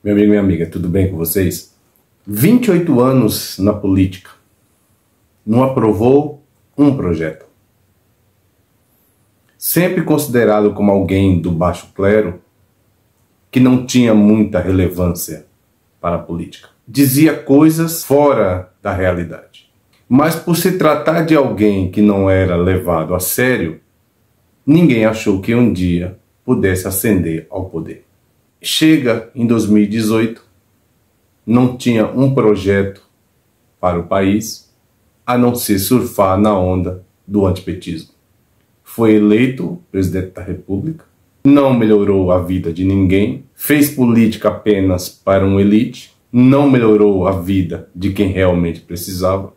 Meu amigo e minha amiga, tudo bem com vocês? 28 anos na política. Não aprovou um projeto. Sempre considerado como alguém do baixo clero, que não tinha muita relevância para a política. Dizia coisas fora da realidade. Mas por se tratar de alguém que não era levado a sério, ninguém achou que um dia pudesse ascender ao poder. Chega em 2018, não tinha um projeto para o país, a não ser surfar na onda do antipetismo. Foi eleito presidente da República, não melhorou a vida de ninguém, fez política apenas para uma elite, não melhorou a vida de quem realmente precisava.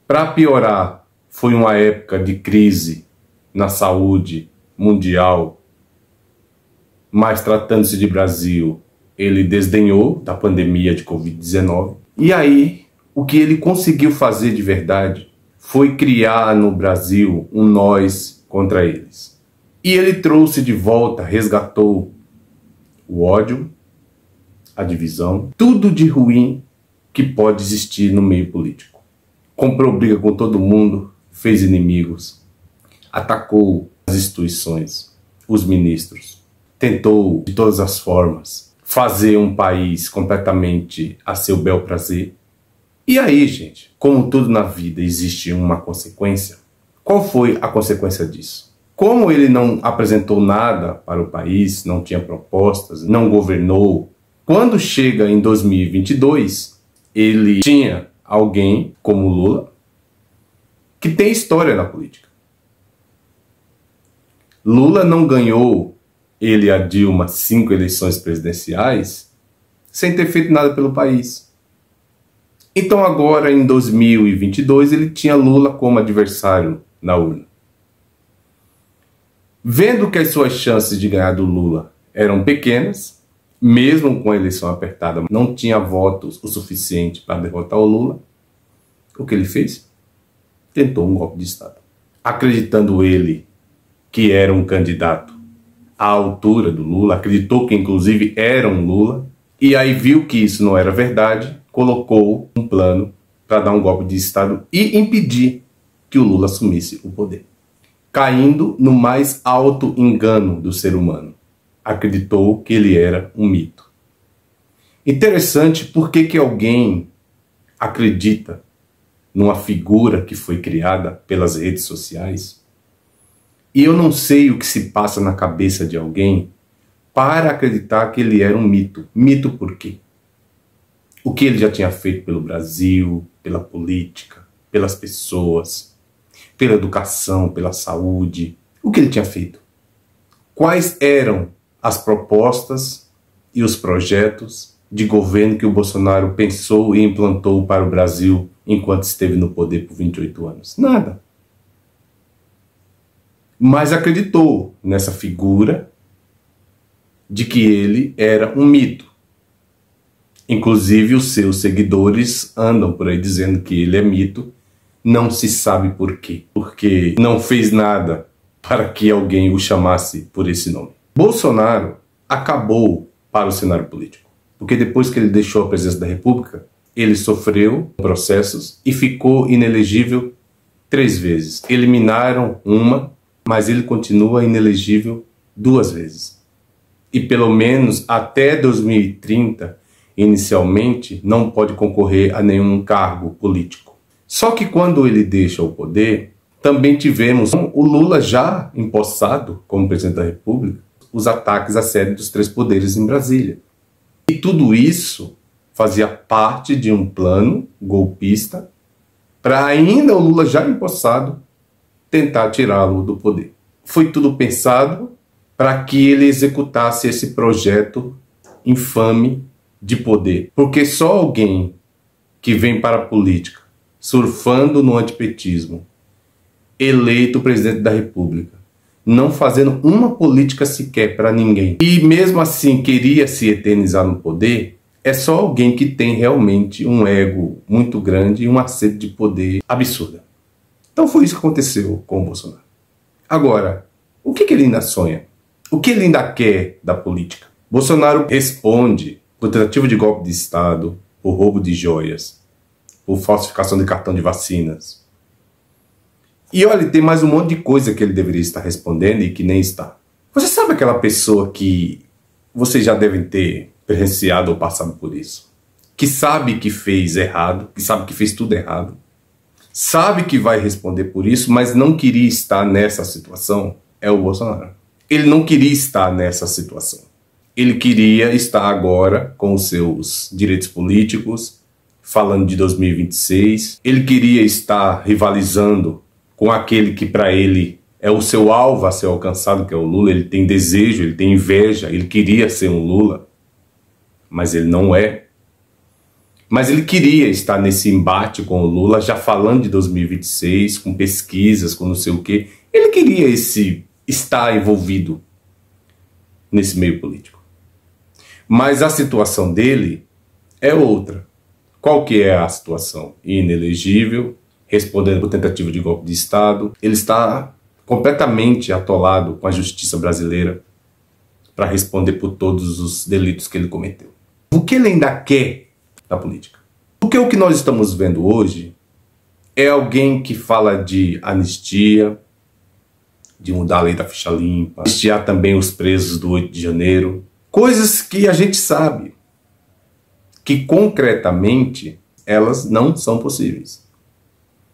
Para piorar, foi uma época de crise na saúde mundial, mas tratando-se de Brasil, ele desdenhou da pandemia de Covid-19. E aí, o que ele conseguiu fazer de verdade foi criar no Brasil um nós contra eles. E ele trouxe de volta, resgatou o ódio, a divisão, tudo de ruim que pode existir no meio político. Comprou briga com todo mundo, fez inimigos, atacou as instituições, os ministros. Tentou, de todas as formas, fazer um país completamente a seu bel prazer. E aí, gente, como tudo na vida existe uma consequência, qual foi a consequência disso? Como ele não apresentou nada para o país, não tinha propostas, não governou, quando chega em 2022, ele tinha alguém como Lula, que tem história na política. Lula não ganhou, ele e a Dilma, 5 eleições presidenciais, sem ter feito nada pelo país. Então agora, em 2022, ele tinha Lula como adversário na urna. Vendo que as suas chances de ganhar do Lula eram pequenas, mesmo com a eleição apertada, não tinha votos o suficiente para derrotar o Lula, o que ele fez? Tentou um golpe de Estado. Acreditando ele que era um candidato à altura do Lula, acreditou que inclusive era um Lula, e aí viu que isso não era verdade, colocou um plano para dar um golpe de Estado e impedir que o Lula assumisse o poder. Caindo no mais alto engano do ser humano. Acreditou que ele era um mito. Interessante porque que alguém acredita numa figura que foi criada pelas redes sociais. E eu não sei o que se passa na cabeça de alguém para acreditar que ele era um mito. Mito por quê? O que ele já tinha feito pelo Brasil, pela política, pelas pessoas, pela educação, pela saúde. O que ele tinha feito? Quais eram as propostas e os projetos de governo que o Bolsonaro pensou e implantou para o Brasil enquanto esteve no poder por 28 anos? Nada. Mas acreditou nessa figura de que ele era um mito. Inclusive os seus seguidores andam por aí dizendo que ele é mito, não se sabe por quê. Porque não fez nada para que alguém o chamasse por esse nome. Bolsonaro acabou para o cenário político, porque depois que ele deixou a presidência da República, ele sofreu processos e ficou inelegível 3 vezes. Eliminaram uma, mas ele continua inelegível 2 vezes. E pelo menos até 2030, inicialmente, não pode concorrer a nenhum cargo político. Só que quando ele deixa o poder, também tivemos o Lula já empossado como presidente da República, os ataques à sede dos 3 poderes em Brasília. E tudo isso fazia parte de um plano golpista para ainda o Lula já empossado tentar tirá-lo do poder. Foi tudo pensado para que ele executasse esse projeto infame de poder. Porque só alguém que vem para a política surfando no antipetismo, eleito presidente da República, não fazendo uma política sequer para ninguém, e mesmo assim queria se eternizar no poder, é só alguém que tem realmente um ego muito grande e uma sede de poder absurda. Então foi isso que aconteceu com o Bolsonaro. Agora, o que ele ainda sonha? O que ele ainda quer da política? Bolsonaro responde por tentativa de golpe de Estado, por roubo de joias, por falsificação de cartão de vacinas. E olha, tem mais um monte de coisa que ele deveria estar respondendo e que nem está. Você sabe aquela pessoa que vocês já devem ter presenciado ou passado por isso? Que sabe que fez errado, que sabe que fez tudo errado, sabe que vai responder por isso, mas não queria estar nessa situação? É o Bolsonaro. Ele não queria estar nessa situação. Ele queria estar agora com os seus direitos políticos, falando de 2026. Ele queria estar rivalizando com aquele que para ele é o seu alvo a ser alcançado, que é o Lula. Ele tem desejo, ele tem inveja, ele queria ser um Lula, mas ele não é. Mas ele queria estar nesse embate com o Lula, já falando de 2026, com pesquisas, com não sei o quê. Ele queria estar envolvido nesse meio político. Mas a situação dele é outra. Qual que é a situação? Inelegível, respondendo por tentativa de golpe de Estado. Ele está completamente atolado com a justiça brasileira para responder por todos os delitos que ele cometeu. O que ele ainda quer da política? Porque o que nós estamos vendo hoje é alguém que fala de anistia, de mudar a lei da ficha limpa, anistiar também os presos do 8 de janeiro. Coisas que a gente sabe que concretamente elas não são possíveis.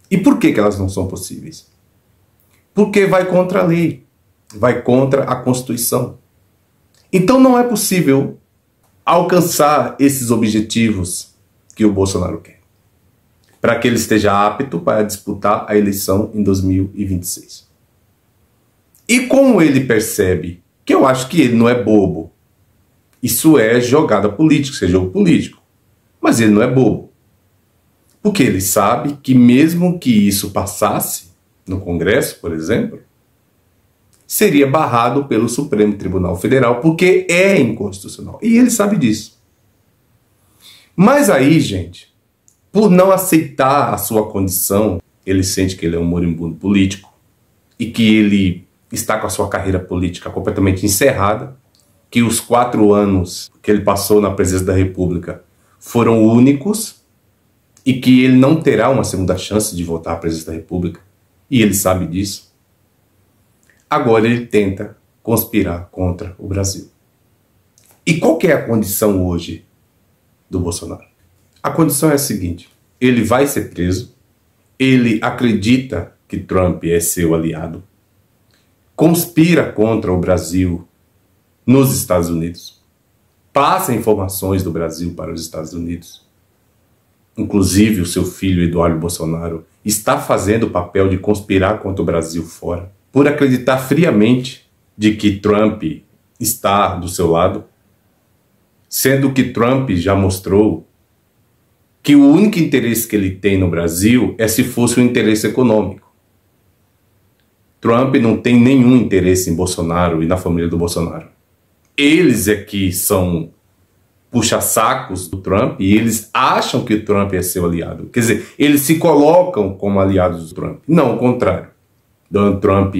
E por que elas não são possíveis? Porque vai contra a lei, vai contra a Constituição. Então não é possível alcançar esses objetivos que o Bolsonaro quer, para que ele esteja apto para disputar a eleição em 2026. E como ele percebe, que eu acho que ele não é bobo, isso é jogada política, isso é jogo político, mas ele não é bobo, porque ele sabe que mesmo que isso passasse no Congresso, por exemplo, seria barrado pelo Supremo Tribunal Federal, porque é inconstitucional. E ele sabe disso. Mas aí, gente, por não aceitar a sua condição, ele sente que ele é um moribundo político e que ele está com a sua carreira política completamente encerrada, que os 4 anos que ele passou na presidência da República foram únicos e que ele não terá uma segunda chance de voltar à presidência da República. E ele sabe disso. Agora ele tenta conspirar contra o Brasil. E qual que é a condição hoje do Bolsonaro? A condição é a seguinte: ele vai ser preso, ele acredita que Trump é seu aliado, conspira contra o Brasil nos Estados Unidos, passa informações do Brasil para os Estados Unidos. Inclusive o seu filho Eduardo Bolsonaro está fazendo o papel de conspirar contra o Brasil fora, por acreditar friamente de que Trump está do seu lado, sendo que Trump já mostrou que o único interesse que ele tem no Brasil é se fosse um interesse econômico. Trump não tem nenhum interesse em Bolsonaro e na família do Bolsonaro. Eles é que são puxa-sacos do Trump e eles acham que o Trump é seu aliado. Quer dizer, eles se colocam como aliados do Trump. Não, o contrário. Donald Trump,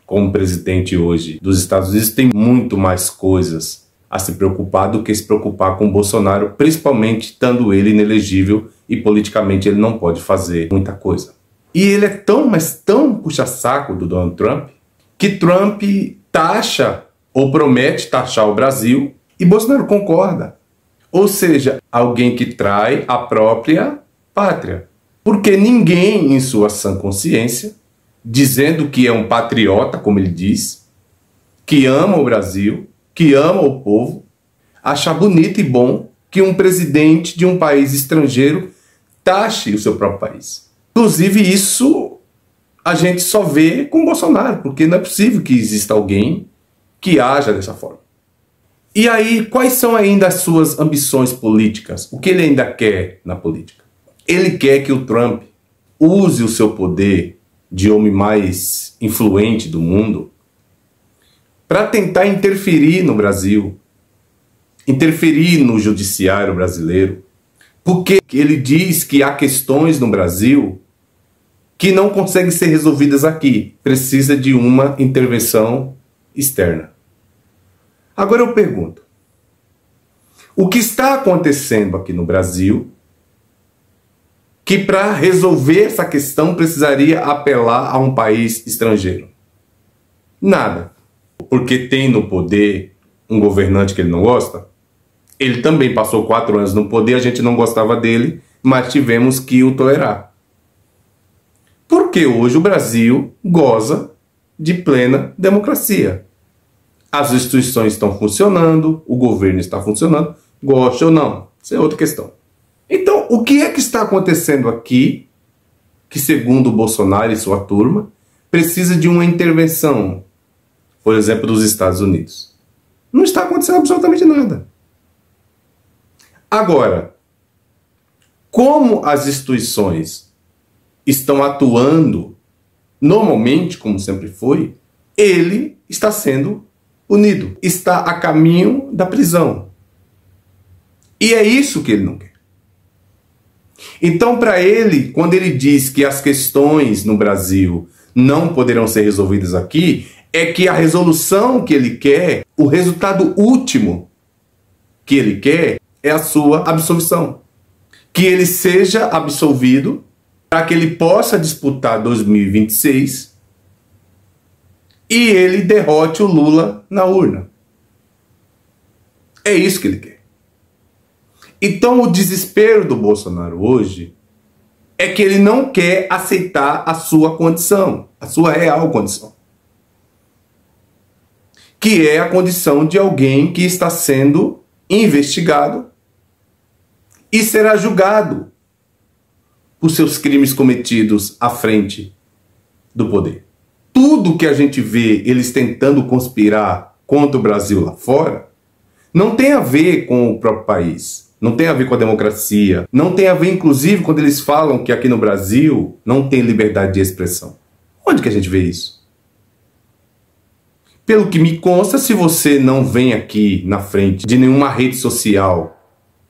como presidente hoje dos Estados Unidos, tem muito mais coisas a se preocupar do que se preocupar com o Bolsonaro, principalmente estando ele inelegível e politicamente ele não pode fazer muita coisa. E ele é tão, mas tão puxa-saco do Donald Trump, que Trump taxa ou promete taxar o Brasil e Bolsonaro concorda. Ou seja, alguém que trai a própria pátria. Porque ninguém em sua sã consciência, dizendo que é um patriota, como ele diz, que ama o Brasil, que ama o povo, acha bonito e bom que um presidente de um país estrangeiro taxe o seu próprio país. Inclusive isso a gente só vê com Bolsonaro, porque não é possível que exista alguém que haja dessa forma. E aí, quais são ainda as suas ambições políticas? O que ele ainda quer na política? Ele quer que o Trump use o seu poder de homem mais influente do mundo para tentar interferir no Brasil, interferir no judiciário brasileiro, porque ele diz que há questões no Brasil que não conseguem ser resolvidas aqui, precisa de uma intervenção externa. Agora eu pergunto, O que está acontecendo aqui no Brasil, que para resolver essa questão precisaria apelar a um país estrangeiro? Nada. Porque tem no poder um governante que ele não gosta? Ele também passou 4 anos no poder, a gente não gostava dele, mas tivemos que o tolerar. Porque hoje o Brasil goza de plena democracia. As instituições estão funcionando, o governo está funcionando, gosta ou não, isso é outra questão. Então, o que é que está acontecendo aqui, que segundo o Bolsonaro e sua turma, precisa de uma intervenção, por exemplo, dos Estados Unidos? Não está acontecendo absolutamente nada. Agora, como as instituições estão atuando normalmente, como sempre foi, ele está sendo punido, está a caminho da prisão. E é isso que ele não quer. Então, para ele, quando ele diz que as questões no Brasil não poderão ser resolvidas aqui, é que a resolução que ele quer, o resultado último que ele quer, é a sua absolvição. Que ele seja absolvido para que ele possa disputar 2026 e ele derrote o Lula na urna. É isso que ele quer. Então o desespero do Bolsonaro hoje é que ele não quer aceitar a sua condição, a sua real condição. Que é a condição de alguém que está sendo investigado e será julgado por seus crimes cometidos à frente do poder. Tudo que a gente vê eles tentando conspirar contra o Brasil lá fora não tem a ver com o próprio país, não tem a ver com a democracia, não tem a ver inclusive quando eles falam que aqui no Brasil não tem liberdade de expressão. Onde que a gente vê isso? Pelo que me consta, se você não vem aqui na frente de nenhuma rede social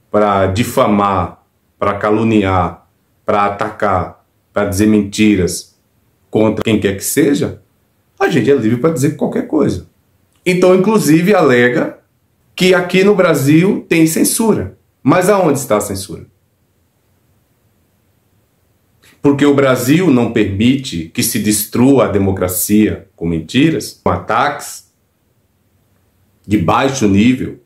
para difamar, para caluniar, para atacar, para dizer mentiras contra quem quer que seja, a gente é livre para dizer qualquer coisa. Então, inclusive, alega que aqui no Brasil tem censura. Mas aonde está a censura? Porque o Brasil não permite que se destrua a democracia com mentiras, com ataques de baixo nível,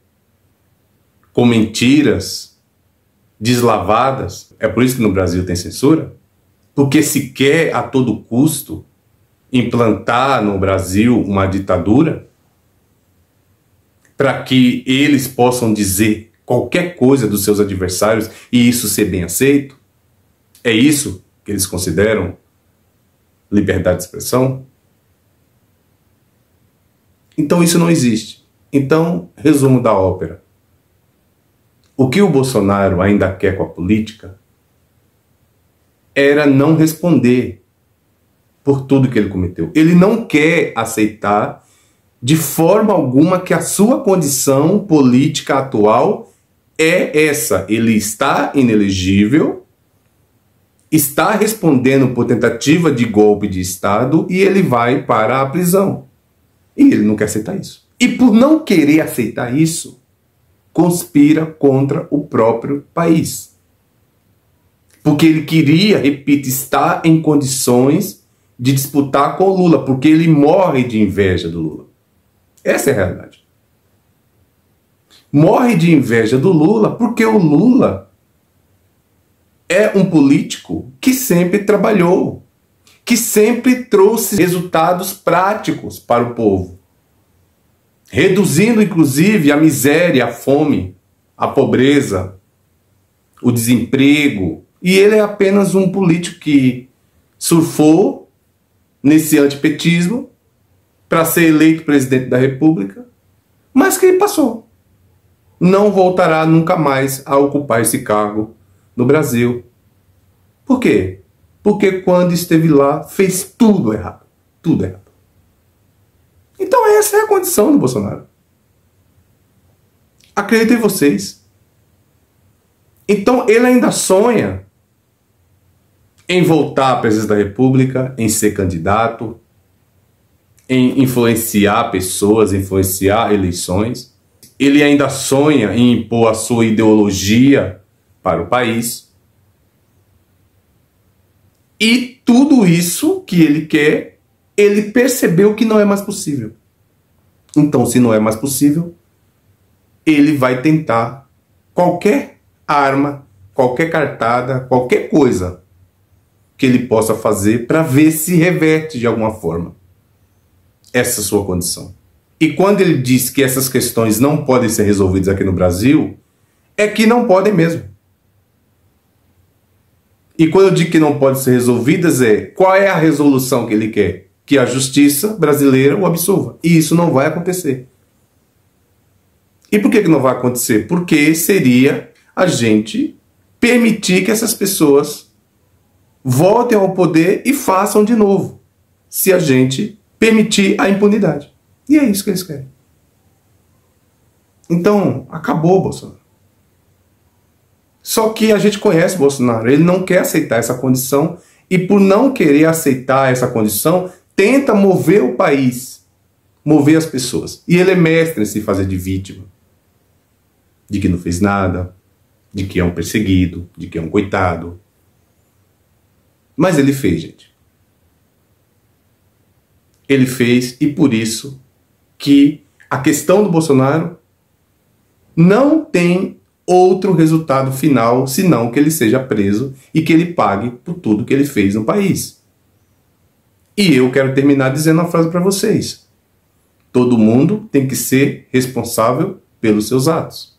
com mentiras deslavadas. É por isso que no Brasil tem censura? Porque se quer a todo custo implantar no Brasil uma ditadura para que eles possam dizer qualquer coisa dos seus adversários e isso ser bem aceito? É isso que eles consideram liberdade de expressão? Então isso não existe. Então, resumo da ópera. O que o Bolsonaro ainda quer com a política era não responder por tudo que ele cometeu. Ele não quer aceitar de forma alguma que a sua condição política atual é essa. Ele está inelegível, está respondendo por tentativa de golpe de Estado e ele vai para a prisão. E ele não quer aceitar isso. E por não querer aceitar isso, conspira contra o próprio país. Porque ele queria, repito, estar em condições de disputar com o Lula, porque ele morre de inveja do Lula. Essa é a realidade. Morre de inveja do Lula porque o Lula é um político que sempre trabalhou, que sempre trouxe resultados práticos para o povo, reduzindo inclusive a miséria, a fome, a pobreza, o desemprego. E ele é apenas um político que surfou nesse antipetismo para ser eleito presidente da República, mas que ele passou. Não voltará nunca mais a ocupar esse cargo no Brasil. Por quê? Porque quando esteve lá, fez tudo errado. Tudo errado. Então essa é a condição do Bolsonaro. Acreditem vocês. Então ele ainda sonha em voltar à presidência da República, em ser candidato, em influenciar pessoas, influenciar eleições. ele ainda sonha em impor a sua ideologia para o país. E tudo isso que ele quer, ele percebeu que não é mais possível. Então, se não é mais possível, ele vai tentar qualquer arma, qualquer cartada, qualquer coisa que ele possa fazer para ver se reverte de alguma forma essa sua condição. E quando ele diz que essas questões não podem ser resolvidas aqui no Brasil, é que não podem mesmo. E quando eu digo que não podem ser resolvidas, qual é a resolução que ele quer? Que a justiça brasileira o absolva. E isso não vai acontecer. E por que não vai acontecer? Porque seria a gente permitir que essas pessoas voltem ao poder e façam de novo, se a gente permitir a impunidade. E é isso que eles querem. Então, acabou Bolsonaro. Só que a gente conhece Bolsonaro, ele não quer aceitar essa condição e por não querer aceitar essa condição, tenta mover o país, mover as pessoas. E ele é mestre em se fazer de vítima, de que não fez nada, de que é um perseguido, de que é um coitado. Mas ele fez, gente. Ele fez e por isso que a questão do Bolsonaro não tem outro resultado final senão que ele seja preso e que ele pague por tudo que ele fez no país. E eu quero terminar dizendo uma frase para vocês. Todo mundo tem que ser responsável pelos seus atos.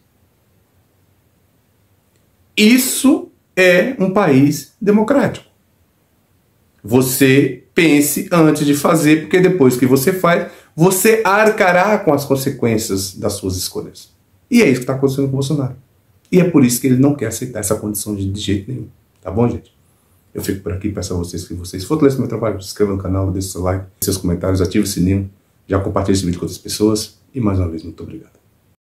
Isso é um país democrático. Você pense antes de fazer, porque depois que você faz, você arcará com as consequências das suas escolhas. E é isso que está acontecendo com o Bolsonaro. E é por isso que ele não quer aceitar essa condição de jeito nenhum. Tá bom, gente? Eu fico por aqui, peço a vocês que vocês fortaleçam meu trabalho, se inscrevam no canal, deixem seu like, seus comentários, ative o sininho, já compartilhe esse vídeo com outras pessoas. E mais uma vez, muito obrigado.